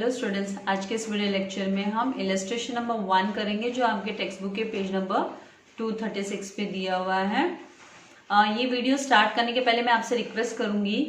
Hello students, आज के इस वीडियो लेक्चर में हम इलस्ट्रेशन नंबर 1 करेंगे जो आपके टेक्स्ट बुक के पेज नंबर 236 पे दिया हुआ है। ये वीडियो स्टार्ट करने के पहले मैं आपसे रिक्वेस्ट करूंगी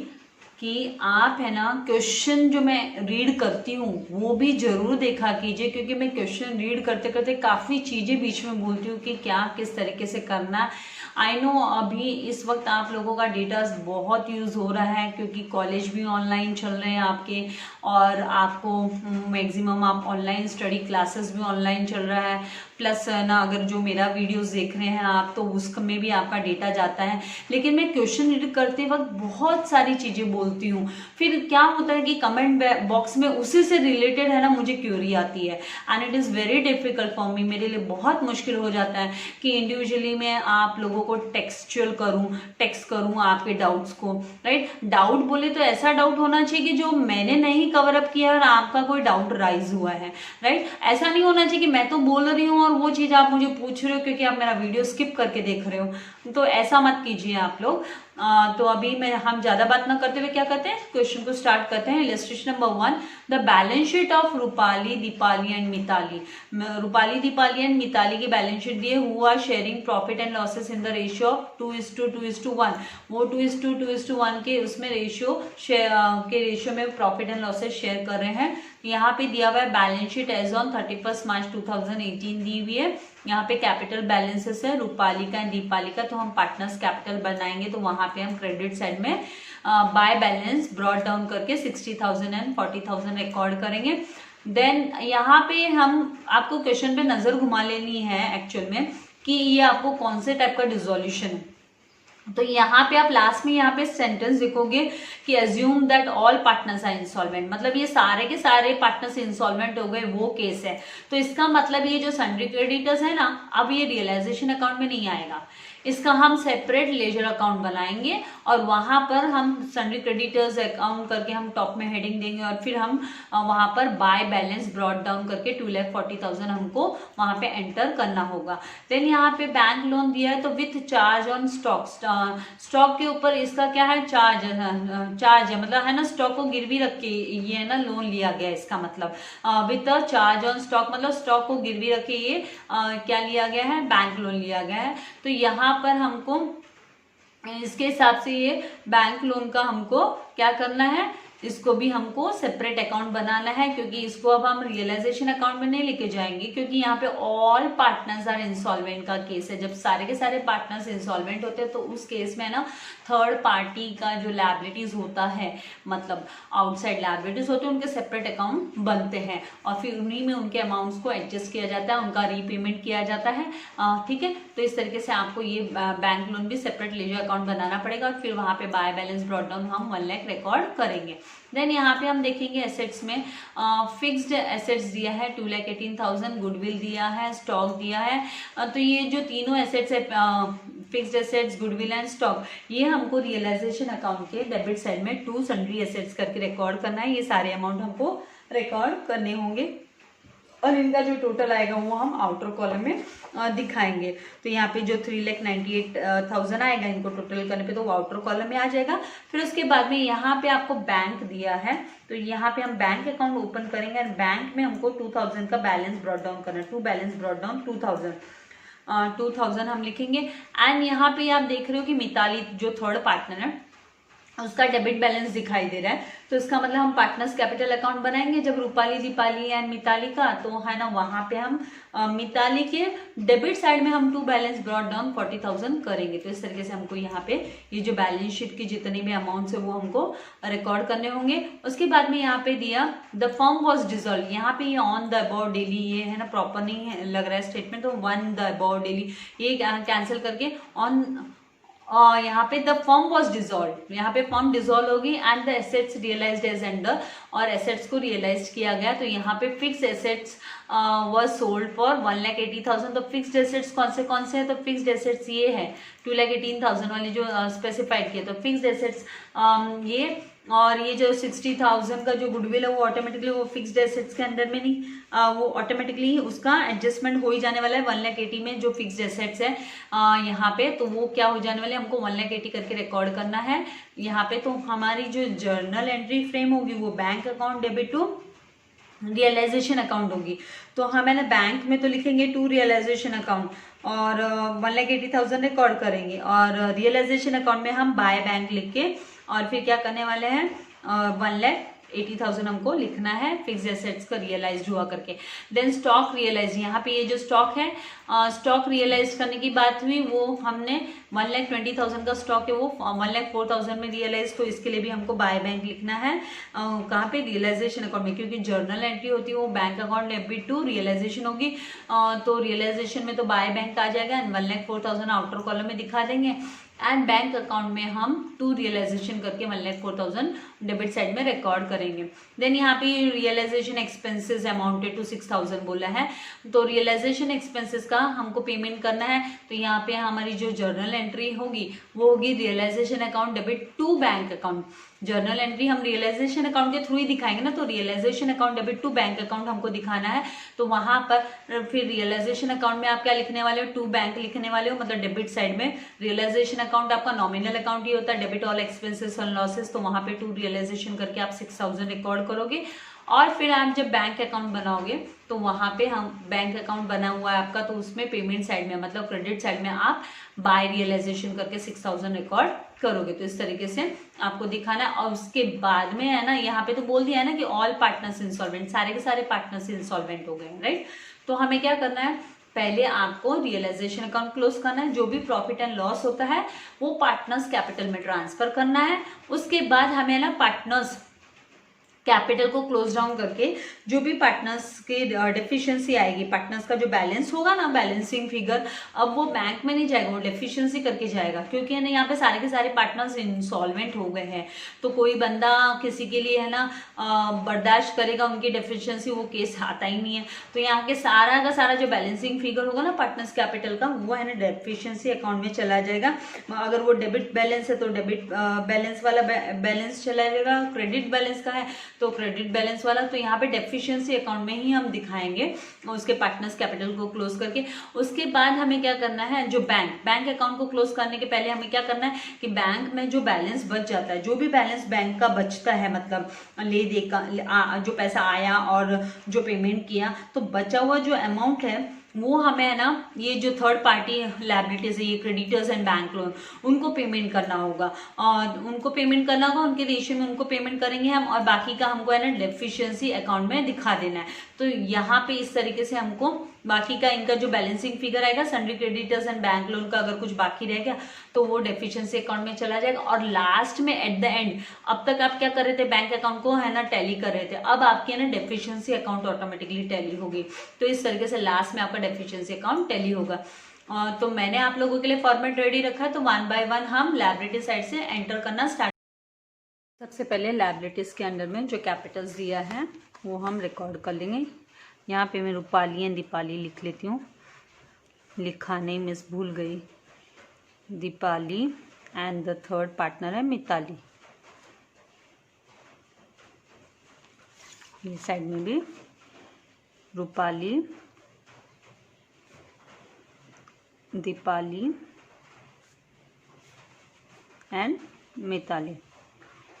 कि आप है ना क्वेश्चन जो मैं रीड करती हूँ वो भी जरूर देखा कीजिए, क्योंकि मैं क्वेश्चन रीड करते करते काफ़ी चीज़ें बीच में बोलती हूँ कि क्या किस तरीके से करना है। आई नो अभी इस वक्त आप लोगों का डेटा बहुत यूज़ हो रहा है क्योंकि कॉलेज भी ऑनलाइन चल रहे हैं आपके, और आपको मैक्सिमम आप ऑनलाइन स्टडी क्लासेस भी ऑनलाइन चल रहा है। प्लस ना अगर जो मेरा वीडियोस देख रहे हैं आप तो उसमें भी आपका डेटा जाता है, लेकिन मैं क्वेश्चन रीड करते वक्त बहुत सारी चीज़ें बोलती हूँ। फिर क्या होता है कि कमेंट बॉक्स में उसी से रिलेटेड है ना मुझे क्यूरी आती है, and it is very difficult for me. मेरे लिए बहुत मुश्किल हो जाता है कि इंडिविजुअली मैं आप लोगों को टेक्स्ट करूं आपके डाउट्स को, राइट। डाउट बोले तो ऐसा डाउट होना चाहिए कि जो मैंने नहीं कवर अप किया और आपका कोई डाउट राइज हुआ है, राइट। ऐसा नहीं होना चाहिए कि मैं तो बोल रही हूँ और वो चीज आप मुझे पूछ रहे हो क्योंकि आप मेरा वीडियो स्किप करके देख रहे हो, तो ऐसा मत कीजिए आप लोग। तो अभी हम ज्यादा बात ना करते हुए क्या करते हैं, क्वेश्चन को स्टार्ट करते हैं। Illustration number 1, the balance sheet of Rupali, Deepali and Mitali. Rupali, Deepali and Mitali की बैलेंस शीट दिए, who are sharing profit and losses in the ratio of 2:2:1। वो 2:2:1 के उसमें रेशियो में प्रॉफिट एंड लॉसेस शेयर कर रहे हैं। यहाँ पे दिया हुआ है बैलेंस शीट एज ऑन 31 मार्च 2018 दी हुई है। यहाँ पे कैपिटल बैलेंसेस है रूपाली का एंड दीपाली का, तो हम पार्टनर्स कैपिटल बनाएंगे तो वहां पे हम क्रेडिट साइड में बाय बैलेंस ब्रॉट डाउन करके 60,000 एंड 40,000 रिकॉर्ड करेंगे। देन यहाँ पे हम आपको क्वेश्चन पे नजर घुमा लेनी है एक्चुअल में कि ये आपको कौन से टाइप का डिसोल्यूशन है। तो यहाँ पे आप लास्ट में यहाँ पे सेंटेंस लिखोगे कि assume that all partners are insolvent, मतलब ये सारे के सारे पार्टनर्स इंसॉल्वेंट हो गए वो केस है। तो इसका मतलब ये जो सन्ड्री क्रेडिटर्स है ना, अब ये रियलाइजेशन अकाउंट में नहीं आएगा, इसका हम सेपरेट लेजर अकाउंट बनाएंगे और वहां पर हम सन्ड्री क्रेडिटर्स अकाउंट करके हम टॉप में हेडिंग देंगे और फिर हम वहां पर बाय बैलेंस ब्रॉट डाउन करके 2,40,000 हमको वहां पे एंटर करना होगा। देन यहाँ पे बैंक लोन दिया है तो विथ चार्ज ऑन स्टॉक के ऊपर इसका क्या है, चार्ज है, मतलब है ना स्टॉक को गिरवी रख के ये है ना लोन लिया गया। इसका मतलब विथ चार्ज ऑन स्टॉक, मतलब स्टॉक को गिरवी रख के ये क्या लिया गया है, बैंक लोन लिया गया है। तो यहाँ पर हमको इसके हिसाब से ये बैंक लोन का हमको क्या करना है, इसको भी हमको सेपरेट अकाउंट बनाना है, क्योंकि इसको अब हम रियलाइजेशन अकाउंट में नहीं लेके जाएंगे क्योंकि यहाँ पे ऑल पार्टनर्स आर इंसॉल्वेंट का केस है। जब सारे के सारे पार्टनर्स इंसॉल्वेंट होते हैं तो उस केस में ना थर्ड पार्टी का जो लायबिलिटीज होता है, मतलब आउटसाइड लायबिलिटीज होते हैं, उनके सेपरेट अकाउंट बनते हैं और फिर उन्हीं में उनके अमाउंट्स को एडजस्ट किया जाता है, उनका रीपेमेंट किया जाता है, ठीक है। तो इस तरीके से आपको ये बैंक लोन भी सेपरेट लेजर अकाउंट बनाना पड़ेगा और फिर वहां पे बाय बैलेंस ब्रॉट डाउन हम 1 लाख रिकॉर्ड करेंगे। देन यहाँ पे हम देखेंगे एसेट्स में फिक्स्ड एसेट्स दिया है 2,18,000, गुडविल दिया है, स्टॉक दिया है। तो ये जो तीनों एसेट्स है, fixed assets, goodwill and stock, ये हमको रियलाइजेशन अकाउंट के डेबिट साइड में टू सन्ड्री एसेट्स करके रिकॉर्ड करना है। ये सारे अमाउंट हमको रिकॉर्ड करने होंगे और इनका जो टोटल आएगा वो हम आउटर कॉलम में दिखाएंगे। तो यहाँ पे जो 3,98,000 आएगा इनको टोटल करने पे तो वो आउटर कॉलम में आ जाएगा। फिर उसके बाद में यहाँ पे आपको बैंक दिया है तो यहाँ पे हम बैंक अकाउंट ओपन करेंगे और बैंक में हमको 2,000 का बैलेंस ब्रॉट डाउन करना है, टू बैलेंस ब्रॉट डाउन 2,000 हम लिखेंगे। एंड यहाँ पे आप देख रहे हो कि मिताली जो थर्ड पार्टनर है उसका डेबिट बैलेंस दिखाई दे रहा है, तो इसका मतलब हम पार्टनर्स कैपिटल अकाउंट बनाएंगे जब रूपाली, दीपाली एंड मिताली का, तो है ना वहां पे हम मिताली के डेबिट साइड में हम टू बैलेंस ब्रॉट डाउन 40,000 करेंगे। तो इस तरीके से हमको यहाँ पे ये जो बैलेंस शीट की जितने भी अमाउंट्स है वो हमको रिकॉर्ड करने होंगे। उसके बाद में यहाँ पे दिया द फर्म वॉज डिसॉल्व, यहाँ पे ये ऑन द अबाउट डेली, ये है ना प्रॉपर नहीं लग रहा है स्टेटमेंट, तो वन द अबाउट डेली ये कैंसिल करके ऑन यहाँ पे द फर्म वॉज डिसॉल्व, यहाँ पे फर्म डिसॉल्व होगी and the assets realised as under, और एसेट्स को रियलाइज किया गया। तो यहाँ पे fix assets was sold for 1,80,000। तो फिक्स्ड एसेट्स कौन से हैं, तो फिक्स्ड एसेट्स ये है 2,18,000 वाली जो स्पेसिफाइड किया, तो फिक्स्ड एसेट्स ये, और ये जो 60,000 का जो गुडविल है वो ऑटोमेटिकली वो फिक्स्ड एसेट्स के अंदर में नहीं, वो ऑटोमेटिकली उसका एडजस्टमेंट हो ही जाने वाला है 1,80,000 में जो फिक्स्ड एसेट्स है यहाँ पे, तो वो क्या हो जाने वाले, हमको 1,80,000 करके रिकॉर्ड करना है यहाँ पे। तो हमारी जो जर्नल एंट्री फ्रेम होगी वो bank account debit to realisation account होगी। तो हम है ना बैंक में तो लिखेंगे टू रियलाइजेशन अकाउंट और 1,80,000 रिकॉर्ड करेंगे, और रियलाइजेशन अकाउंट में हम बाय बैंक लिख के और फिर क्या करने वाले हैं 1,80,000 हमको लिखना है फिक्स एसेट्स का रियलाइज हुआ करके। देन स्टॉक रियलाइज, यहाँ पे ये जो स्टॉक है स्टॉक रियलाइज करने की बात हुई, वो हमने 1,20,000 का स्टॉक है वो 1,04,000 में रियलाइज, तो इसके लिए भी हमको बाय बैंक लिखना है कहाँ पे रियलाइजेशन अकाउंट में, क्योंकि जर्नल एंट्री होती है वो bank account debit to realisation होगी। तो रियलाइजेशन में तो बाय बैंक आ जाएगा एंड 1,04,000 आउटर कॉलम में दिखा देंगे एंड बैंक अकाउंट में हम टू रियलाइजेशन करके 1,04,000 डेबिट साइड में रिकॉर्ड करेंगे। देन यहाँ पे रियलाइजेशन एक्सपेंसेस अमाउंटेड टू 6,000 बोला है, तो रियलाइजेशन एक्सपेंसेस का हमको पेमेंट करना है। तो यहाँ पे हमारी जो जर्नल एंट्री होगी वो होगी realisation account debit to bank account. Journal entry हम रियलाइजेशन अकाउंट के थ्रू ही दिखाएंगे ना, तो realisation account debit to bank account हमको दिखाना है। तो वहां पर फिर रियलाइजेशन अकाउंट में आप क्या लिखने वाले हो, टू बैंक लिखने वाले हो, मतलब डेबिट साइड में। रियलाइजेशन अकाउंट आपका नॉमिनल अकाउंट ही होता है, debit all expenses and losses, तो वहां पे टू रियलाइजेशन करके आप 6,000 रिकॉर्ड करोगे। और फिर आप जब बैंक अकाउंट बनाओगे तो वहां पे हम बैंक अकाउंट बना हुआ है आपका, तो उसमें पेमेंट साइड में मतलब क्रेडिट साइड में आप बाय रियलाइजेशन करके 6,000 रिकॉर्ड करोगे। तो इस तरीके से आपको दिखाना है। और उसके बाद में है ना, यहाँ पे तो बोल दिया है ना कि ऑल पार्टनर्स इंसॉल्वेंट, सारे के सारे पार्टनर्स इंसॉल्वेंट हो गए, राइट। तो हमें क्या करना है, पहले आपको रियलाइजेशन अकाउंट क्लोज करना है, जो भी प्रॉफिट एंड लॉस होता है वो पार्टनर्स कैपिटल में ट्रांसफर करना है। उसके बाद हमें ना पार्टनर्स कैपिटल को क्लोज डाउन करके जो भी पार्टनर्स के डेफिशिएंसी आएगी, पार्टनर्स का जो बैलेंस होगा ना, बैलेंसिंग फिगर, अब वो बैंक में नहीं जाएगा, वो डेफिशिएंसी करके जाएगा, क्योंकि है ना यहाँ पे सारे के सारे पार्टनर्स इंसॉल्वेंट हो गए हैं। तो कोई बंदा किसी के लिए है ना बर्दाश्त करेगा उनकी डेफिशिएंसी, वो केस आता ही नहीं है। तो यहाँ के सारा का सारा जो बैलेंसिंग फिगर होगा ना पार्टनर्स कैपिटल का, वो है ना डेफिशिएंसी अकाउंट में चला जाएगा। अगर वो डेबिट बैलेंस है तो डेबिट बैलेंस वाला बैलेंस चला जाएगा, क्रेडिट बैलेंस का है तो क्रेडिट बैलेंस वाला। तो यहाँ पे डेफिशिएंसी अकाउंट में ही हम दिखाएंगे उसके पार्टनर्स कैपिटल को क्लोज करके। उसके बाद हमें क्या करना है, जो बैंक अकाउंट को क्लोज करने के पहले हमें क्या करना है कि बैंक में जो बैलेंस बच जाता है, जो भी बैलेंस बैंक का बचता है, मतलब ले दे का जो पैसा आया और जो पेमेंट किया, तो बचा हुआ जो अमाउंट है वो हमें है ना, ये जो थर्ड पार्टी लायबिलिटीज है, ये क्रेडिटर्स एंड बैंक लोन, उनको पेमेंट करना होगा। और उनको पेमेंट करना होगा, उनके रेशियो में उनको पेमेंट करेंगे हम, और बाकी का हमको है ना डेफिशिएंसी अकाउंट में दिखा देना है। तो यहाँ पे इस तरीके से हमको बाकी का इनका जो बैलेंसिंग फिगर आएगा, sundry creditors and bank loan का अगर कुछ बाकी रह गया तो वो डेफिशिएंसी अकाउंट में चला जाएगा। और लास्ट में एट द एंड, अब तक आप क्या कर रहे थे, बैंक अकाउंट को है ना टैली कर रहे थे, अब आपकी है ना डेफिशिएंसी अकाउंट ऑटोमेटिकली टैली होगी। तो इस तरीके से लास्ट में आपका डेफिशिएंसी अकाउंट टैली होगा। तो मैंने आप लोगों के लिए फॉर्मेट रेडी रखा है, तो 1 बाय 1 हम लायबिलिटी साइड से एंटर करना स्टार्ट। सबसे पहले लायबिलिटीज के अंडर में जो कैपिटल्स दिया है वो हम रिकॉर्ड कर लेंगे। यहाँ पे मैं रूपाली एंड दीपाली लिख लेती हूँ, लिखा नहीं, मिस भूल गई, Deepali and the third partner है मिताली। ये साइड में भी रूपाली, दीपाली एंड मिताली।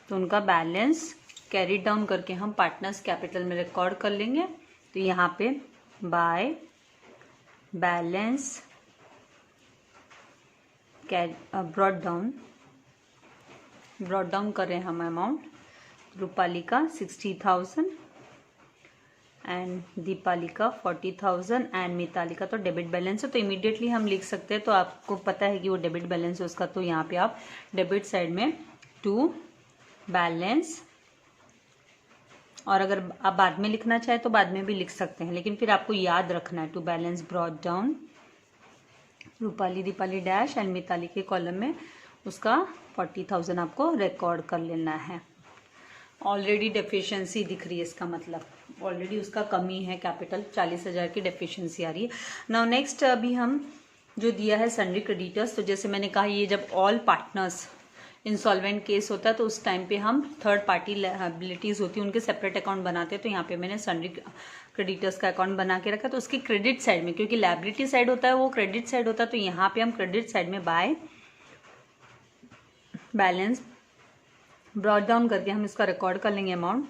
तो उनका बैलेंस कैरी डाउन करके हम पार्टनर्स कैपिटल में रिकॉर्ड कर लेंगे। तो यहाँ पे बाय बैलेंस ब्रॉट डाउन कर रहे हैं हम अमाउंट, रूपाली का 60,000 एंड दीपाली का 40,000 एंड मिताली का तो डेबिट बैलेंस है, तो इमीडिएटली हम लिख सकते हैं। तो आपको पता है कि वो डेबिट बैलेंस है उसका, तो यहाँ पे आप डेबिट साइड में टू बैलेंस, और अगर आप बाद में लिखना चाहे तो बाद में भी लिख सकते हैं, लेकिन फिर आपको याद रखना है to balance brought down Rupali Deepali dash and Mitali के कॉलम में उसका 40,000 आपको रिकॉर्ड कर लेना है। ऑलरेडी डेफिशिएंसी दिख रही है, इसका मतलब ऑलरेडी उसका कमी है कैपिटल, 40,000 की डेफिशिएंसी आ रही है। नाउ नेक्स्ट अभी हम जो दिया है सन्ड्री क्रेडिटर्स, तो जैसे मैंने कहा ये जब ऑल पार्टनर्स इंसॉल्वेंट केस होता है तो उस टाइम पे हम थर्ड पार्टी लायबिलिटीज होती है उनके सेपरेट अकाउंट बनाते हैं। तो यहाँ पे मैंने सन्ड्री क्रेडिटर्स का अकाउंट बना के रखा, तो उसकी क्रेडिट साइड में, क्योंकि लायबिलिटी साइड होता है वो क्रेडिट साइड होता है, तो यहाँ पे हम क्रेडिट साइड में बाय बैलेंस ब्रॉट डाउन करके हम इसका रिकॉर्ड कर लेंगे अमाउंट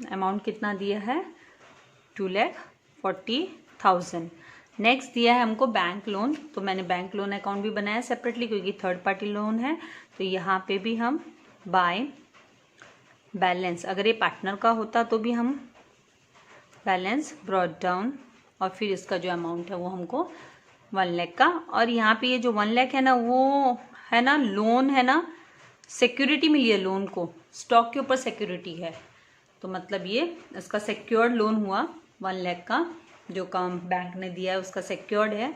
अमाउंट कितना दिया है 2,40,000। नेक्स्ट दिया है हमको बैंक लोन, तो मैंने बैंक लोन अकाउंट भी बनाया सेपरेटली क्योंकि थर्ड पार्टी लोन है। तो यहाँ पे भी हम बाय बैलेंस, अगर ये पार्टनर का होता तो भी हम बैलेंस ब्रॉट डाउन, और फिर इसका जो अमाउंट है वो हमको 1 लाख का। और यहाँ पे ये जो 1 लाख है ना, वो है ना लोन है ना, सिक्योरिटी मिली है लोन को, स्टॉक के ऊपर सिक्योरिटी है, तो मतलब ये इसका सिक्योर्ड लोन हुआ 1 लाख का, जो काम बैंक ने दिया है उसका सिक्योर्ड है।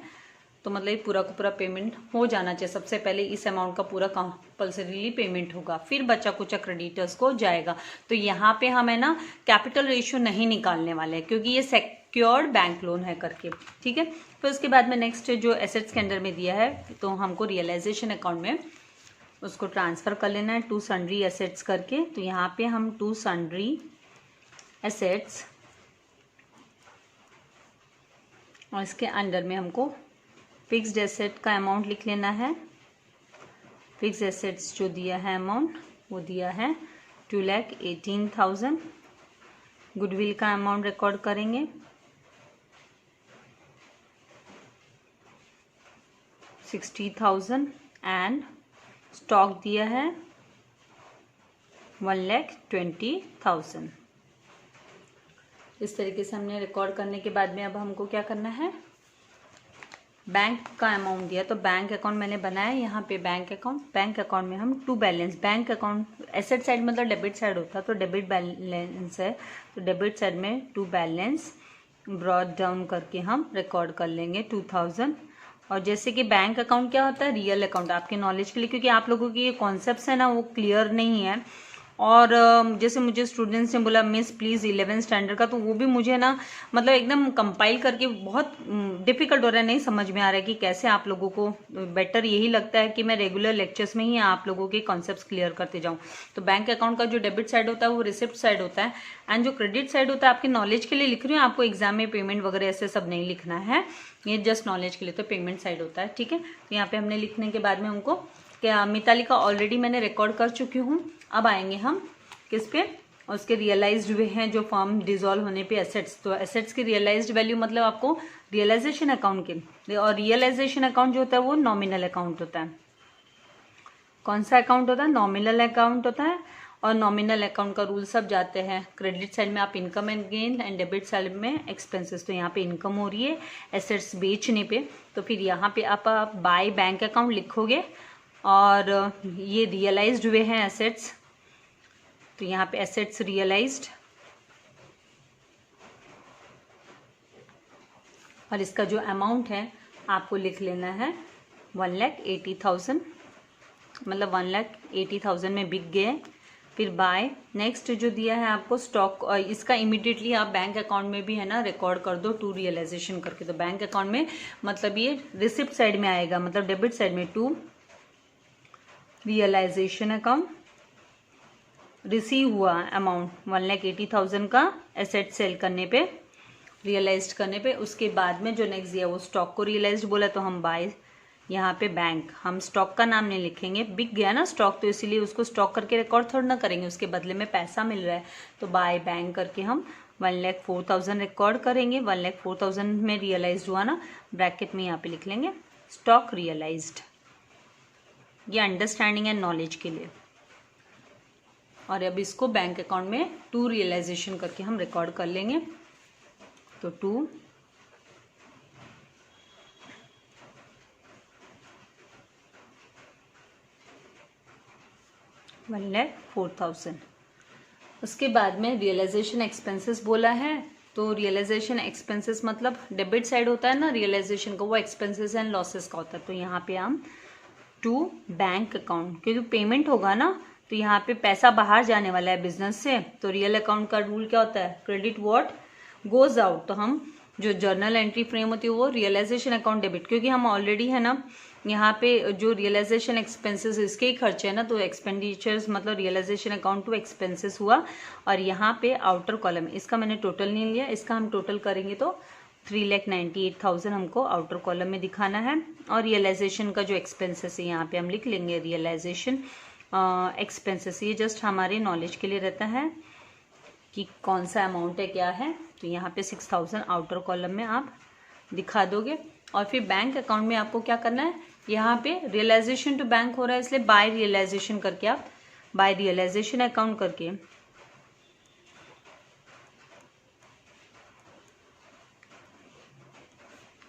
तो मतलब ये पूरा का पूरा पेमेंट हो जाना चाहिए। सबसे पहले इस अमाउंट का पूरा कंपल्सरीली पेमेंट होगा, फिर बचा कुचा क्रेडिटर्स को जाएगा। तो यहाँ पे हम है ना कैपिटल रेशियो नहीं निकालने वाले हैं क्योंकि ये सिक्योर्ड बैंक लोन है करके, ठीक है। फिर उसके बाद में नेक्स्ट जो एसेट्स के अंडर में दिया है, तो हमको रियलाइजेशन अकाउंट में उसको ट्रांसफ़र कर लेना है टू सन्ड्री एसेट्स करके। तो यहाँ पे हम टू सन्ड्री एसेट्स, और इसके अंडर में हमको फिक्स्ड एसेट का अमाउंट लिख लेना है। फिक्स्ड एसेट्स जो दिया है अमाउंट वो दिया है 2,18,000। गुडविल का अमाउंट रिकॉर्ड करेंगे 60,000 एंड स्टॉक दिया है 1,20,000। इस तरीके से हमने रिकॉर्ड करने के बाद में अब हमको क्या करना है, बैंक का अमाउंट दिया तो बैंक अकाउंट मैंने बनाया यहाँ पे बैंक अकाउंट में हम to balance, bank account asset side मतलब डेबिट साइड होता है, तो डेबिट बैलेंस है, तो डेबिट साइड में टू बैलेंस ब्रॉट डाउन करके हम रिकॉर्ड कर लेंगे 2,000। और जैसे कि बैंक अकाउंट क्या होता है, रियल अकाउंट, आपके नॉलेज के लिए, क्योंकि आप लोगों की ये कॉन्सेप्ट्स है ना वो क्लियर नहीं है। और जैसे मुझे स्टूडेंट्स ने बोला मिस प्लीज़ 11th स्टैंडर्ड का, तो वो भी मुझे ना मतलब एकदम कंपाइल करके बहुत डिफिकल्ट हो रहा है, नहीं समझ में आ रहा है कि कैसे आप लोगों को बेटर यही लगता है कि मैं रेगुलर लेक्चर्स में ही आप लोगों के कॉन्सेप्ट्स क्लियर करते जाऊँ। तो बैंक अकाउंट का जो डेबिट साइड होता है वो रिसिप्ट साइड होता है, एंड जो क्रेडिट साइड होता है आपके नॉलेज के लिए लिख रही हूँ, आपको एग्जाम में पेमेंट वगैरह ऐसे सब नहीं लिखना है, ये जस्ट नॉलेज के लिए, तो पेमेंट साइड होता है, ठीक है। तो यहाँ पे हमने लिखने के बाद में हमको क्या, मिताली का ऑलरेडी मैंने रिकॉर्ड कर चुकी हूँ। अब आएंगे हम किस पे, उसके रियलाइज्ड हुए हैं जो फर्म डिसॉल्व होने पे एसेट्स, तो एसेट्स की रियलाइज्ड वैल्यू मतलब आपको रियलाइजेशन अकाउंट के, और रियलाइजेशन अकाउंट जो होता है वो नॉमिनल अकाउंट होता है। कौन सा अकाउंट होता है, नॉमिनल अकाउंट होता है। और नॉमिनल अकाउंट का रूल सब जाते हैं, क्रेडिट साइड में आप income and gain and debit side में एक्सपेंसेस, तो यहाँ पे इनकम हो रही है एसेट्स बेचने पे, तो फिर यहाँ पे आप बाय बैंक अकाउंट लिखोगे, और ये रियलाइज्ड हुए हैं एसेट्स, तो यहाँ पे एसेट्स रियलाइज्ड, और इसका जो अमाउंट है आपको लिख लेना है 1,80,000, मतलब 1,80,000 में बिक गए। फिर बाय नेक्स्ट जो दिया है आपको स्टॉक, और इसका इमीडिएटली आप बैंक अकाउंट में भी है ना रिकॉर्ड कर दो टू रियलाइजेशन करके। तो बैंक अकाउंट में मतलब ये रिसिप्ट साइड में आएगा, मतलब डेबिट साइड में टू रियलाइजेशन अकाउंट, रिसीव हुआ अमाउंट 1,80,000 का एसेट सेल करने पे, रियलाइज्ड करने पे। उसके बाद में जो नेक्स्ट दिया वो स्टॉक को रियलाइज्ड बोला, तो हम बाय यहाँ पे बैंक, हम स्टॉक का नाम नहीं लिखेंगे, बिक गया ना स्टॉक, तो इसीलिए उसको स्टॉक करके रिकॉर्ड थोड़ा ना करेंगे, उसके बदले में पैसा मिल रहा है, तो बाय बैंक करके हम 1,04,000 रिकॉर्ड करेंगे। 1,04,000 में रियलाइज्ड हुआ ना, ब्रैकेट में यहाँ पे लिख लेंगे स्टॉक रियलाइज्ड, ये अंडरस्टैंडिंग एंड नॉलेज के लिए। और अब इसको बैंक अकाउंट में टू रियलाइजेशन करके हम रिकॉर्ड कर लेंगे, तो 1,04,000। उसके बाद में रियलाइजेशन एक्सपेंसेस बोला है, तो रियलाइजेशन एक्सपेंसेस मतलब डेबिट साइड होता है ना रियलाइजेशन का, वो एक्सपेंसेस एंड लॉसेस का होता है। तो यहाँ पे हम टू बैंक अकाउंट, क्योंकि पेमेंट होगा ना, तो यहाँ पे पैसा बाहर जाने वाला है बिजनेस से, तो रियल अकाउंट का रूल क्या होता है, क्रेडिट व्हाट गोज आउट, तो हम जो जर्नल एंट्री फ्रेम होती है वो रियलाइजेशन अकाउंट डेबिट, क्योंकि हम ऑलरेडी है ना यहाँ पे जो रियलाइजेशन एक्सपेंसेस इसके ही खर्चे है ना, तो एक्सपेंडिचर्स मतलब रियलाइजेशन अकाउंट टू एक्सपेंसेस हुआ। और यहाँ पे आउटर कॉलम, इसका मैंने टोटल नहीं लिया, इसका हम टोटल करेंगे तो 3,98,000 हमको आउटर कॉलम में दिखाना है। और रियलाइजेशन का जो एक्सपेंसेस है यहाँ पे हम लिख लेंगे रियलाइजेशन एक्सपेंसेस, ये जस्ट हमारे नॉलेज के लिए रहता है। कि कौन सा अमाउंट है, क्या है। तो यहाँ पे 6000 आउटर कॉलम में आप दिखा दोगे। और फिर बैंक अकाउंट में आपको क्या करना है, यहाँ पे रियलाइजेशन टू बैंक हो रहा है इसलिए बाय रियलाइजेशन करके आप बाय रियलाइजेशन अकाउंट करके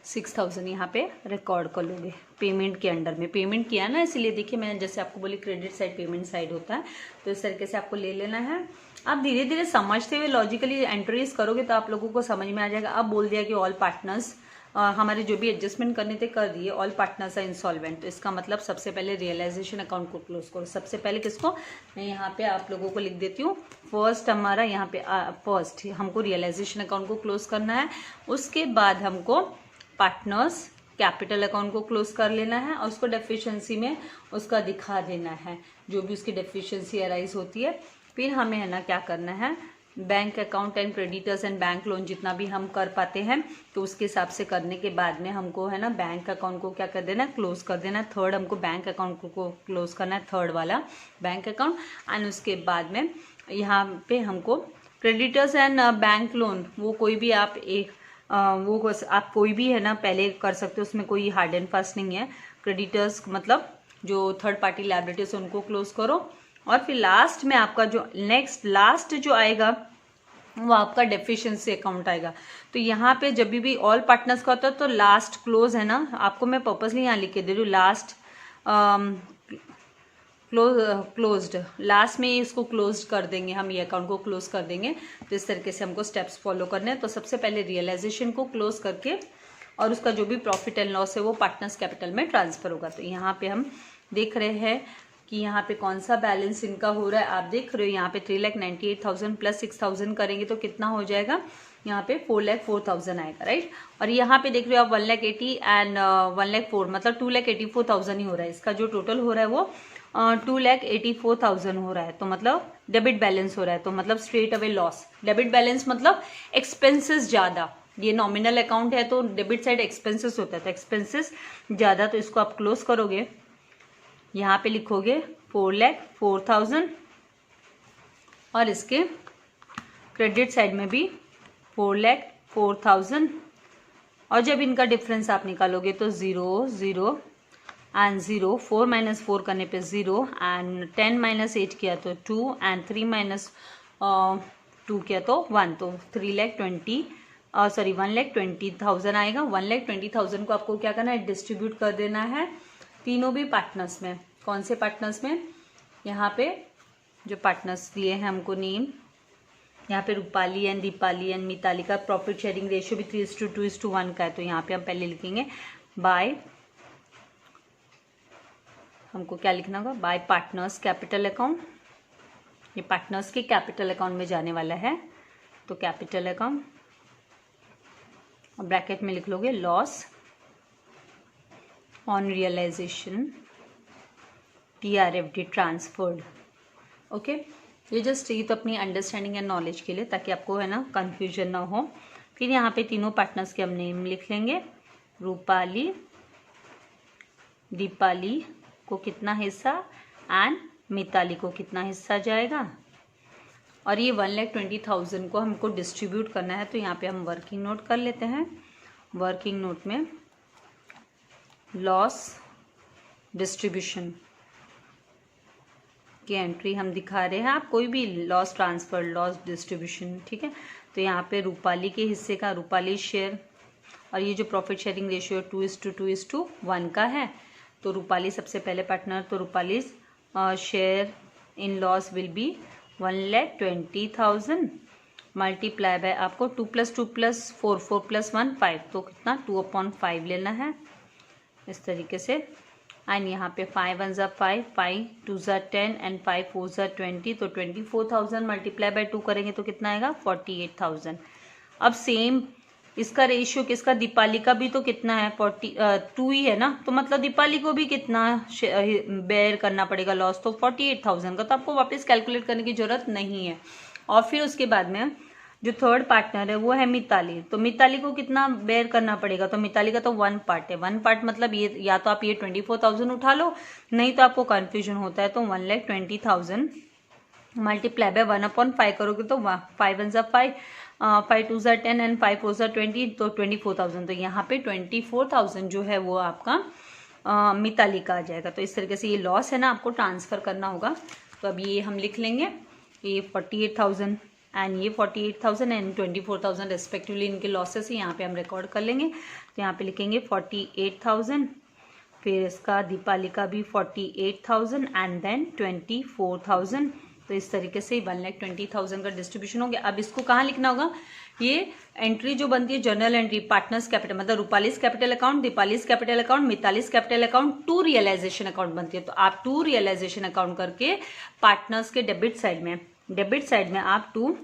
6000 यहाँ पे रिकॉर्ड कर लोगे पेमेंट के अंडर में। पेमेंट किया ना, इसलिए देखिए मैंने जैसे आपको बोली क्रेडिट साइड पेमेंट साइड होता है, तो इस तरीके से आपको ले लेना है। आप धीरे धीरे समझते हुए लॉजिकली एंट्रीज करोगे तो आप लोगों को समझ में आ जाएगा। अब बोल दिया कि ऑल पार्टनर्स हमारे जो भी एडजस्टमेंट करने थे कर दिए, ऑल पार्टनर्स आर इंसॉल्वेंट, तो इसका मतलब सबसे पहले रियलाइजेशन अकाउंट को क्लोज करो। सबसे पहले किसको, मैं यहाँ पे आप लोगों को लिख देती हूँ। फर्स्ट हमारा यहाँ पे फर्स्ट हमको रियलाइजेशन अकाउंट को क्लोज करना है। उसके बाद हमको पार्टनर्स कैपिटल अकाउंट को क्लोज कर लेना है और उसको डेफिशिएंसी में उसका दिखा देना है, जो भी उसकी डेफिशिएंसी अराइज होती है। फिर हमें है ना क्या करना है, bank account and creditors and bank loan जितना भी हम कर पाते हैं, तो उसके हिसाब से करने के बाद में हमको है ना बैंक अकाउंट को क्या कर देना है, क्लोज कर देना है। थर्ड हमको बैंक अकाउंट को क्लोज करना है, थर्ड वाला बैंक अकाउंट। एंड उसके बाद में यहाँ पे हमको क्रेडिटर्स एंड बैंक लोन, वो कोई भी आप एक वो आप कोई भी है ना पहले कर सकते हो, उसमें कोई हार्ड एंड फास्ट नहीं है। क्रेडिटर्स मतलब जो थर्ड पार्टी लायबिलिटीज उनको क्लोज करो। और फिर लास्ट में आपका जो नेक्स्ट लास्ट जो आएगा वो आपका डेफिशिएंसी अकाउंट आएगा। तो यहाँ पे जब भी ऑल पार्टनर्स का होता है तो लास्ट क्लोज है ना, आपको मैं पर्पसली यहाँ लिख के दे रही हूँ, लास्ट क्लोज्ड, लास्ट में इसको क्लोज कर देंगे हम, ये अकाउंट को क्लोज कर देंगे। तो इस तरीके से हमको स्टेप्स फॉलो करने हैं। तो सबसे पहले रियलाइजेशन को क्लोज करके और उसका जो भी प्रॉफिट एंड लॉस है वो पार्टनर्स कैपिटल में ट्रांसफर होगा। तो यहाँ पे हम देख रहे हैं कि यहाँ पे कौन सा बैलेंस इनका हो रहा है। आप देख रहे हो यहाँ पे 3,98,000 प्लस 6,000 करेंगे तो कितना हो जाएगा, यहाँ पे 4,04,000 आएगा, राइट। और यहाँ पे देख रहे हो आप 1,80,000 एंड 1,04,000 मतलब 2,84,000 ही हो रहा है। इसका जो टोटल हो रहा है वो 2,84,000 हो रहा है। तो मतलब डेबिट बैलेंस हो रहा है, तो मतलब straight away loss. Debit balance मतलब एक्सपेंसेस ज्यादा, ये नॉमिनल अकाउंट है तो डेबिट साइड एक्सपेंसेस होता है, तो एक्सपेंसेस ज्यादा, तो इसको आप क्लोज करोगे। यहाँ पे लिखोगे 4,04,000 और इसके क्रेडिट साइड में भी 4,04,000। और जब इनका डिफरेंस आप निकालोगे तो 0 0 एंड 0, 4 माइनस 4 करने पे 0 एंड 10 माइनस 8 किया तो 2 एंड 3 माइनस 2 किया तो 1, तो 1,20,000 आएगा। 1,20,000 को आपको क्या करना है, डिस्ट्रीब्यूट कर देना है तीनों भी पार्टनर्स में। कौन से पार्टनर्स में, यहाँ पे जो पार्टनर्स दिए हैं हमको नेम, यहाँ पे रूपाली एंड दीपाली एंड मिताली का प्रॉफिट शेयरिंग रेशियो भी 3:2:1 का है। तो यहाँ पे हम पहले लिखेंगे बाय, हमको क्या लिखना होगा, बाय पार्टनर्स कैपिटल अकाउंट। ये पार्टनर्स के कैपिटल अकाउंट में जाने वाला है, तो कैपिटल अकाउंट और ब्रैकेट में लिख लोगे loss on realisation TRFD transferred. Okay, ये जस्ट ये तो अपनी अंडरस्टैंडिंग एंड नॉलेज के लिए, ताकि आपको है ना कंफ्यूजन ना हो। फिर यहाँ पे तीनों पार्टनर्स के हम नेम लिख लेंगे। रूपाली, दीपाली को कितना हिस्सा एंड मिताली को कितना हिस्सा जाएगा। और ये 1,20,000 को हमको डिस्ट्रीब्यूट करना है, तो यहाँ पे हम वर्किंग नोट कर लेते हैं। वर्किंग नोट में लॉस डिस्ट्रीब्यूशन की एंट्री हम दिखा रहे हैं। आप कोई भी लॉस ट्रांसफर, लॉस डिस्ट्रीब्यूशन, ठीक है। तो यहाँ पे रूपाली के हिस्से का रूपाली शेयर, और ये जो प्रॉफिट शेयरिंग रेशियो 2:2:1 का है, तो रूपाली सबसे पहले पार्टनर, तो Rupali share in loss will be 1,20,000 multiply by आपको 2 + 2 + 4 4 + 1 5, तो कितना 2/5 लेना है इस तरीके से। एंड यहाँ पे 5 1 = 5, 5 2 = 10 एंड 5 4 = 20, तो 24,000 मल्टीप्लाई बाय 2 करेंगे तो कितना आएगा 48,000। अब सेम इसका रेशियो किसका, दीपाली का भी तो कितना है 2 ही है ना, तो मतलब दीपाली को भी कितना बेयर करना पड़ेगा लॉस, तो 48,000 का। तो आपको वापस कैलकुलेट करने की जरूरत नहीं है। और फिर उसके बाद में जो थर्ड पार्टनर है वो है मिताली, तो मिताली को कितना बेयर करना पड़ेगा, तो मिताली का तो 1 पार्ट है। 1 पार्ट मतलब ये या तो आप ये 24,000 उठा लो, नहीं तो आपको कंफ्यूजन होता है, तो 1,20,000 मल्टीप्लाई बाय 1/5 करोगे तो 5 1 5, 5 2 10 एंड 5 4 20, तो 24,000। तो यहाँ पे 24,000 जो है वो आपका मिताली का आ जाएगा। तो इस तरीके से ये लॉस है ना, आपको ट्रांसफर करना होगा। तो अब ये हम लिख लेंगे, ये 48,000 एंड ये 48,000 एंड 24,000 रेस्पेक्टिवली इनके लॉसेस यहाँ पे हम रिकॉर्ड कर लेंगे। तो यहाँ पे लिखेंगे 48,000, फिर इसका दीपाली का भी 48,000 एंड देन 24,000। तो इस तरीके से 1,20,000 का डिस्ट्रीब्यूशन हो गया। अब इसको कहाँ लिखना होगा, ये एंट्री जो बनती है जर्नल एंट्री, पार्टनर्स कैपिटल मतलब Rupali's capital account, Deepali's capital account, Mitali's capital account, to realisation account बनती है। तो आप टू रियलाइजेशन अकाउंट करके पार्टनर्स के डेबिट साइड में आप टू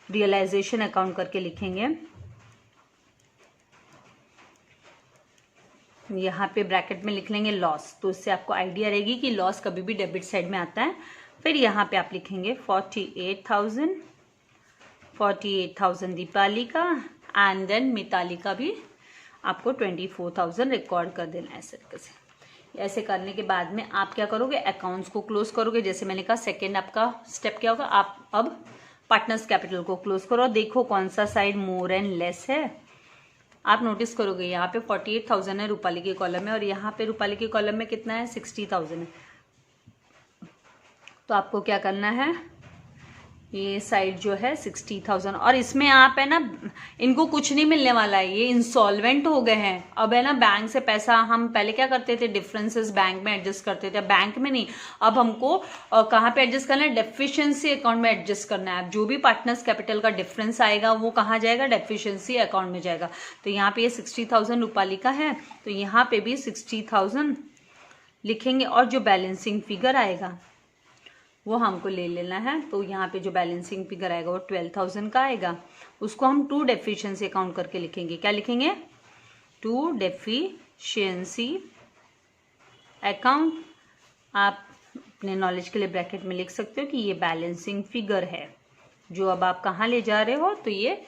रियलाइजेशन अकाउंट करके लिखेंगे। यहाँ पे ब्रैकेट में लिख लेंगे लॉस, तो इससे आपको आइडिया रहेगी कि लॉस कभी भी डेबिट साइड में आता है। फिर यहाँ पे आप लिखेंगे 48,000 दीपाली का एंड देन मिताली का भी आपको 24,000 रिकॉर्ड कर देना है। ऐसे तरीके से, ऐसे करने के बाद में आप क्या करोगे, अकाउंट्स को क्लोज करोगे। जैसे मैंने कहा सेकेंड आपका स्टेप क्या होगा, आप अब पार्टनर्स कैपिटल को क्लोज करो, देखो कौन सा साइड मोर एंड लेस है। आप नोटिस करोगे यहाँ पे 48,000 है रूपाली के कॉलम में, और यहाँ पे रूपाली के कॉलम में कितना है, 60,000 है। तो आपको क्या करना है, ये साइड जो है 60,000, और इसमें आप है ना, इनको कुछ नहीं मिलने वाला है, ये इंसॉल्वेंट हो गए हैं। अब है ना, बैंक से पैसा हम पहले क्या करते थे, डिफरेंसेस बैंक में एडजस्ट करते थे, बैंक में नहीं। अब हमको कहाँ पे एडजस्ट करना है, डेफिशिएंसी अकाउंट में एडजस्ट करना है। अब जो भी पार्टनर्स कैपिटल का डिफरेंस आएगा वो कहाँ जाएगा, डेफिशिएंसी अकाउंट में जाएगा। तो यहाँ पे ये 60,000 रूपाली का है, तो यहाँ पे भी 60,000 लिखेंगे, और जो बैलेंसिंग फिगर आएगा वो हमको ले लेना है। तो यहाँ पे जो बैलेंसिंग फिगर आएगा वो 12,000 का आएगा, उसको हम टू डेफिशिएंसी अकाउंट करके लिखेंगे। क्या लिखेंगे, टू डेफिशिएंसी अकाउंट। आप अपने नॉलेज के लिए ब्रैकेट में लिख सकते हो कि ये बैलेंसिंग फिगर है जो अब आप कहाँ ले जा रहे हो। तो ये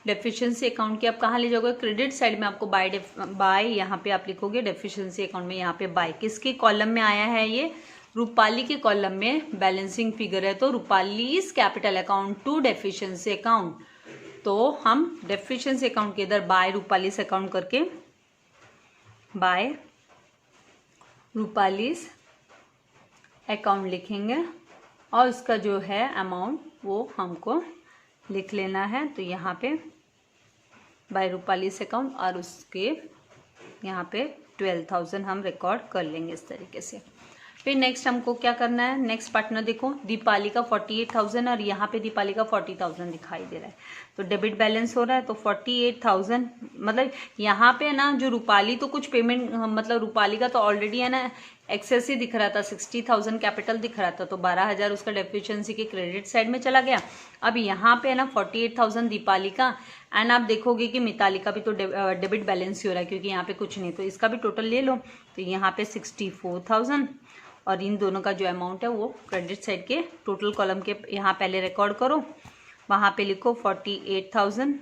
डेफिशिएंसी अकाउंट के आप कहाँ ले जाओगे, क्रेडिट साइड में। आपको बाय यहाँ पे आप लिखोगे डेफिशिएंसी अकाउंट में, यहाँ पे बाय किसके कॉलम में आया है, ये रूपाली के कॉलम में बैलेंसिंग फिगर है। तो Rupali's capital account to deficiency account, तो हम डेफिशिएंसी अकाउंट के इधर बाय रूपालीज अकाउंट करके बाय रूपालीज अकाउंट लिखेंगे, और उसका जो है अमाउंट वो हमको लिख लेना है। तो यहाँ पे बाय रूपालीज अकाउंट, और उसके यहाँ पे 12,000 हम रिकॉर्ड कर लेंगे इस तरीके से। फिर नेक्स्ट हमको क्या करना है, नेक्स्ट पार्टनर देखो, दीपाली का 48,000 और यहाँ पे दीपाली का 40,000 दिखाई दे रहा है। तो डेबिट बैलेंस हो रहा है, तो 48,000 मतलब यहाँ पे ना जो रूपाली तो कुछ पेमेंट मतलब रूपाली का तो ऑलरेडी है ना एक्सेस ही दिख रहा था, 60,000 कैपिटल दिख रहा था, तो 12,000 उसका डेफिशिएंसी के क्रेडिट साइड में चला गया। अब यहाँ पे है ना 48,000 दीपाली का, एंड आप देखोगे कि मिताली का भी तो डेबिट बैलेंस ही हो रहा है, क्योंकि यहाँ पे कुछ नहीं, तो इसका भी टोटल ले लो। तो यहाँ पे 64,000, और इन दोनों का जो अमाउंट है वो क्रेडिट साइड के टोटल कॉलम के यहाँ पहले रिकॉर्ड करो, वहाँ पे लिखो 48,000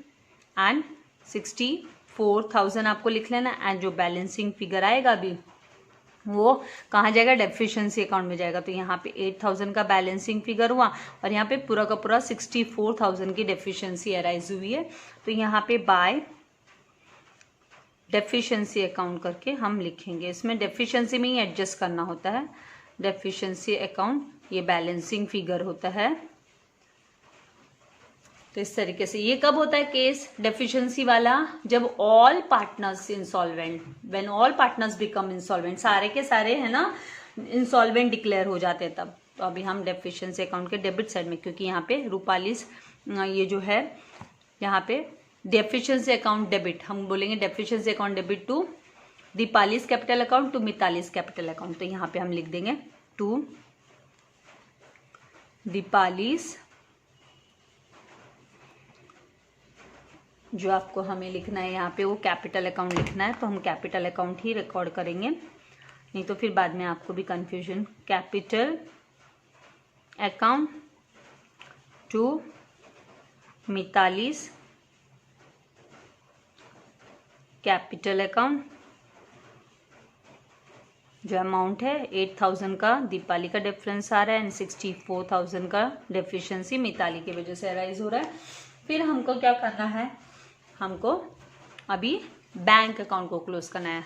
एंड 64,000 आपको लिख लेना। एंड जो बैलेंसिंग फिगर आएगा अभी वो कहाँ जाएगा, डेफिशिएंसी अकाउंट में जाएगा। तो यहाँ पे 8,000 का बैलेंसिंग फिगर हुआ, और यहाँ पे पूरा का पूरा 64,000 की डेफिशिएंसी अराइज हुई है। तो यहाँ पे बाय डेफिशिएंसी अकाउंट करके हम लिखेंगे, इसमें डेफिशिएंसी में ही एडजस्ट करना होता है। डेफिशिएंसी अकाउंट, ये बैलेंसिंग फिगर होता है। तो इस तरीके से ये कब होता है केस डेफिशिएंसी वाला, जब all partners insolvent, when all partners become insolvent, सारे के सारे है ना इंसॉल्वेंट डिक्लेयर हो जाते हैं तब। तो अभी हम डेफिशिएंसी अकाउंट के डेबिट साइड में, क्योंकि यहाँ पे रूपालीज ये जो है यहाँ पे डेफिशिएंसी अकाउंट डेबिट, हम बोलेंगे deficiency account debit to Deepali's capital account to Mitali's capital account. तो यहाँ पे हम लिख देंगे टू दीपालीज, जो आपको हमें लिखना है यहाँ पे वो कैपिटल अकाउंट लिखना है, तो हम कैपिटल अकाउंट ही रिकॉर्ड करेंगे, नहीं तो फिर बाद में आपको भी confusion. Capital account to Mitali's capital account, जो अमाउंट है 8,000 का दीपाली का डिफरेंस आ रहा है एंड 64,000 का डेफिशिएंसी मिताली की वजह से अराइज हो रहा है। फिर हमको क्या करना है, हमको अभी बैंक अकाउंट को क्लोज करना है।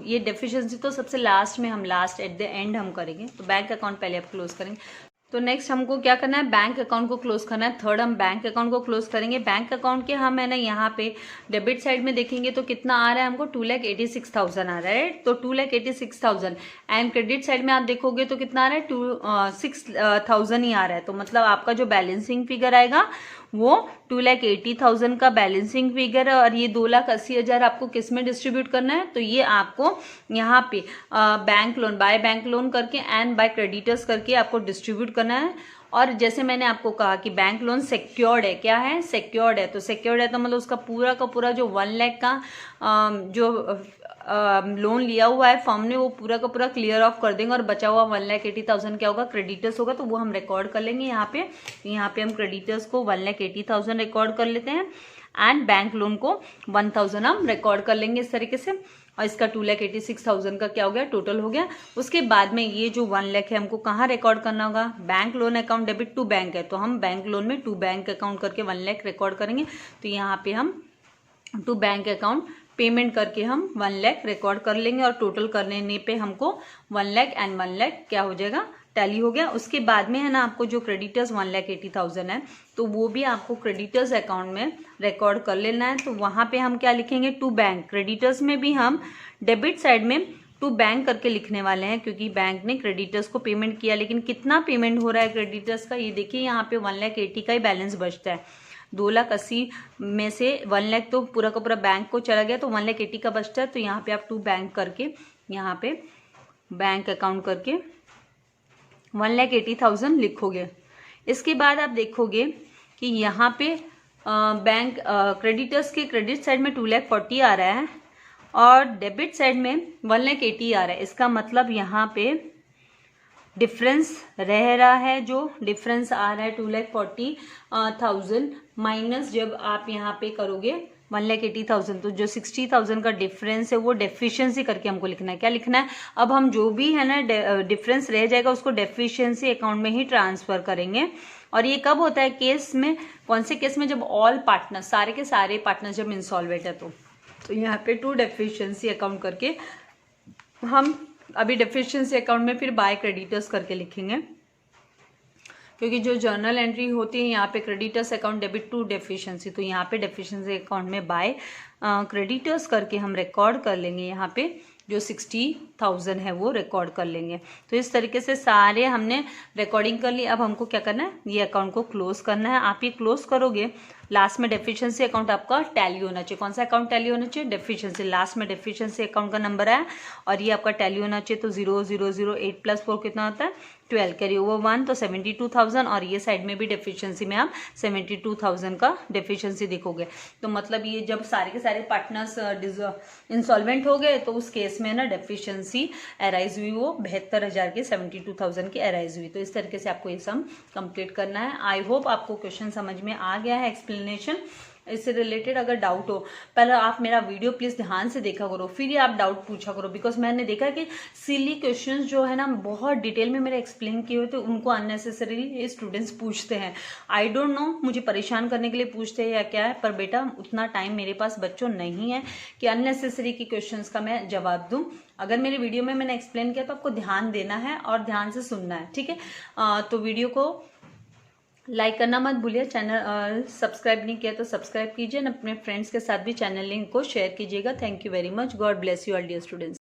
ये डेफिशिएंसी तो सबसे लास्ट में, हम लास्ट एट द एंड हम करेंगे, तो बैंक अकाउंट पहले आप क्लोज करेंगे। तो नेक्स्ट हमको क्या करना है, बैंक अकाउंट को क्लोज करना है। थर्ड हम बैंक अकाउंट को क्लोज करेंगे। बैंक अकाउंट के हम है ना यहाँ पे डेबिट साइड में देखेंगे तो कितना आ रहा है हमको 2,86,000 आ रहा है, तो 2,86,000 एंड क्रेडिट साइड में आप देखोगे तो कितना आ रहा है 6,000 ही आ रहा है। तो मतलब आपका जो बैलेंसिंग फिगर आएगा वो 2,80,000 का बैलेंसिंग फिगर है और ये 2,80,000 आपको किस में डिस्ट्रीब्यूट करना है, तो ये आपको यहाँ पे bank loan, by bank loan करके एंड बाय क्रेडिटर्स करके आपको डिस्ट्रीब्यूट करना है। और जैसे मैंने आपको कहा कि बैंक लोन सिक्योर्ड है, क्या है, सिक्योर्ड है, तो सिक्योर्ड है तो मतलब उसका पूरा का पूरा जो 1 लाख का जो लोन लिया हुआ है फर्म ने वो पूरा का पूरा क्लियर ऑफ कर देंगे और बचा हुआ 1,80,000 क्या होगा, क्रेडिटर्स होगा, तो वो हम रिकॉर्ड कर लेंगे यहाँ पे। यहाँ पे हम क्रेडिटर्स को 1,80,000 रिकॉर्ड कर लेते हैं एंड बैंक लोन को 1,000 हम रिकॉर्ड कर लेंगे इस तरीके से। और इसका 2,86,000 का क्या हो गया, टोटल हो गया। उसके बाद में ये जो 1 लाख है हमको कहाँ रिकॉर्ड करना होगा, bank loan account debit to bank है, तो हम बैंक लोन में टू बैंक अकाउंट करके 1 लाख रिकॉर्ड करेंगे। तो यहाँ पे हम टू बैंक अकाउंट पेमेंट करके हम 1 लाख रिकॉर्ड कर लेंगे और टोटल करने पे हमको 1 लाख एंड 1 लाख क्या हो जाएगा, टैली हो गया। उसके बाद में है ना आपको जो क्रेडिटर्स 1,80,000 है तो वो भी आपको क्रेडिटर्स अकाउंट में रिकॉर्ड कर लेना है। तो वहाँ पे हम क्या लिखेंगे, टू बैंक। क्रेडिटर्स में भी हम डेबिट साइड में टू बैंक करके लिखने वाले हैं क्योंकि बैंक ने क्रेडिटर्स को पेमेंट किया, लेकिन कितना पेमेंट हो रहा है क्रेडिटर्स का, ये देखिए यहाँ पे 1,80,000 का ही बैलेंस बचता है। 2,80,000 में से 1 लाख तो पूरा का पूरा बैंक को चला गया, तो 1,80,000 का बचता है। तो यहाँ पे आप टू बैंक करके यहाँ पे बैंक अकाउंट करके 1,80,000 लिखोगे। इसके बाद आप देखोगे कि यहाँ पे बैंक क्रेडिटर्स के क्रेडिट साइड में 2,40,000 आ रहा है और डेबिट साइड में 1,80,000 आ रहा है। इसका मतलब यहाँ पे डिफरेंस रह रहा है, जो डिफरेंस आ रहा है 2,40,000 माइनस जब आप यहाँ पे करोगे 1,80,000, तो जो 60,000 का डिफरेंस है वो डेफिशिएंसी करके हमको लिखना है। क्या लिखना है, अब हम जो भी है ना डिफरेंस रह जाएगा उसको डेफिशिएंसी अकाउंट में ही ट्रांसफर करेंगे। और ये कब होता है, केस में, कौन से केस में, जब ऑल पार्टनर्स, सारे के सारे पार्टनर्स जब इंसॉल्वेंट है तो यहाँ पे टू डेफिशिएंसी अकाउंट करके हम अभी डेफिशिएंसी अकाउंट में फिर बाय क्रेडिटर्स करके लिखेंगे क्योंकि जो जर्नल एंट्री होती है यहाँ पे creditors account debit to deficiency, तो यहाँ पे डेफिशिएंसी अकाउंट में बाय क्रेडिटर्स करके हम रिकॉर्ड कर लेंगे यहाँ पे जो 60,000 है वो रिकॉर्ड कर लेंगे। तो इस तरीके से सारे हमने रिकॉर्डिंग कर ली। अब हमको क्या करना है, ये अकाउंट को क्लोज करना है। आप ये क्लोज करोगे, लास्ट में डेफिशिएंसी अकाउंट आपका टैली होना चाहिए। कौन सा अकाउंट टैली होना चाहिए, डेफिशिएंसी। लास्ट में डेफिशिएंसी अकाउंट का नंबर है और ये आपका टैली होना चाहिए। तो 0,008 + 4 कितना होता है 12, कैरी ओवर 1, तो 72,000 और ये साइड में भी डेफिशिएंसी में आप 72,000 का डेफिशिएंसी देखोगे। तो मतलब ये जब सारे के सारे पार्टनर्स इंसॉल्वेंट हो गए तो उस केस में ना डेफिशिएंसी अराइज हुई वो 72,000 की 72,000 की अराइज हुई। तो इस तरीके से आपको ये सम कंप्लीट करना है। आई होप आपको क्वेश्चन समझ में आ गया है, एक्सप्लेनेशन इससे रिलेटेड। अगर डाउट हो, पहले आप मेरा वीडियो प्लीज ध्यान से देखा करो, फिर ही आप डाउट पूछा करो, बिकॉज मैंने देखा कि सिली क्वेश्चंस जो है ना बहुत डिटेल में मेरे एक्सप्लेन किए हुए, तो उनको अननेसेसरीली स्टूडेंट्स पूछते हैं। आई डोंट नो, मुझे परेशान करने के लिए पूछते हैं या क्या है, पर बेटा उतना टाइम मेरे पास बच्चों नहीं है कि अननेसेसरी की क्वेश्चंस का मैं जवाब दूं। अगर मेरे वीडियो में मैंने एक्सप्लेन किया तो आपको ध्यान देना है और ध्यान से सुनना है, ठीक है। तो वीडियो को लाइक करना मत भूलिए, चैनल सब्सक्राइब नहीं किया तो सब्सक्राइब कीजिए, अपने फ्रेंड्स के साथ भी चैनल लिंक को शेयर कीजिएगा। Thank you very much, god bless you all dear students.